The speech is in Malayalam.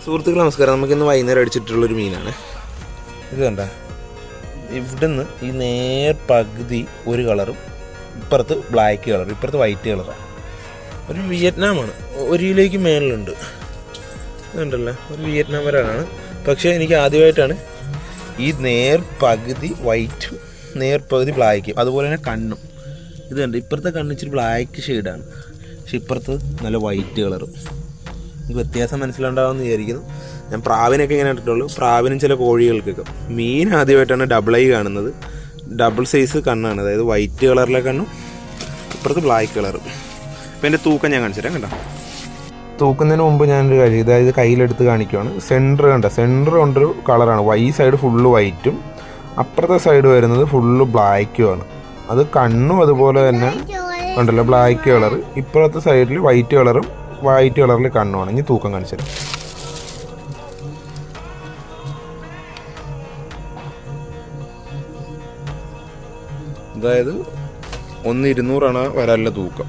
സുഹൃത്തുക്കളെ നമസ്കാരം. നമുക്കിന്ന് വൈകുന്നേരം അടിച്ചിട്ടുള്ളൊരു മീനാണ് ഇത്. കണ്ട, ഇവിടുന്ന് ഈ നേർ പകുതി ഒരു കളറും, ഇപ്പുറത്ത് ബ്ലാക്ക് കളർ, ഇപ്പുറത്ത് വൈറ്റ് കളറാണ്. ഒരു വിയറ്റ്നാമാണ്, 1 കിലോയ്ക്ക് മേളിലുണ്ട്. ഇതുണ്ടല്ലോ, ഒരു വിയറ്റ്നാം വരാനാണ്. പക്ഷേ എനിക്ക് ആദ്യമായിട്ടാണ് ഈ നേർ പകുതി വൈറ്റും നേർ പകുതി ബ്ലാക്കും, അതുപോലെ തന്നെ കണ്ണും. ഇത് കണ്ട്, ഇപ്പുറത്തെ കണ്ണ് ഇച്ചിരി ബ്ലാക്ക് ഷെയ്ഡാണ്, പക്ഷെ ഇപ്പുറത്ത് നല്ല വൈറ്റ് കളറും. എനിക്ക് വ്യത്യാസം മനസ്സിലുണ്ടാവുമെന്ന് വിചാരിക്കുന്നു. ഞാൻ പ്രാവിനൊക്കെ ഇങ്ങനെ ഇട്ടിട്ടുള്ളൂ, പ്രാവിനും ചില കോഴികൾക്കൊക്കെ. മീൻ ആദ്യമായിട്ടാണ് ഡബിൾ ഐ കാണുന്നത്. ഡബിൾ സൈസ് കണ്ണാണ്, അതായത് വൈറ്റ് കളറിലെ കണ്ണും ഇപ്പുറത്ത് ബ്ലാക്ക് കളറും. അപ്പോൾ എൻ്റെ തൂക്കം ഞാൻ കാണിച്ചു തരാം. കണ്ടോ, തൂക്കുന്നതിന് മുമ്പ് ഞാനൊരു കാര്യം, അതായത് കയ്യിലെടുത്ത് കാണിക്കുവാണ്. സെൻറ്റർ കണ്ട, സെൻറ്റർ കൊണ്ടൊരു കളറാണ്. ഈ സൈഡ് ഫുള്ള് വൈറ്റും അപ്പുറത്തെ സൈഡ് വരുന്നത് ഫുള്ള് ബ്ലാക്കുമാണ്. അത് കണ്ണും അതുപോലെ തന്നെ ഉണ്ടല്ലോ ബ്ലാക്ക് കളർ, ഇപ്പുറത്തെ സൈഡിൽ വൈറ്റ് കളറും വൈറ്റ് കളറിൽ കണ്ണുമാണ്. ഇനി തൂക്കം കാണിച്ചു തരാം. അതായത് 1,200 വരാനുള്ള തൂക്കം.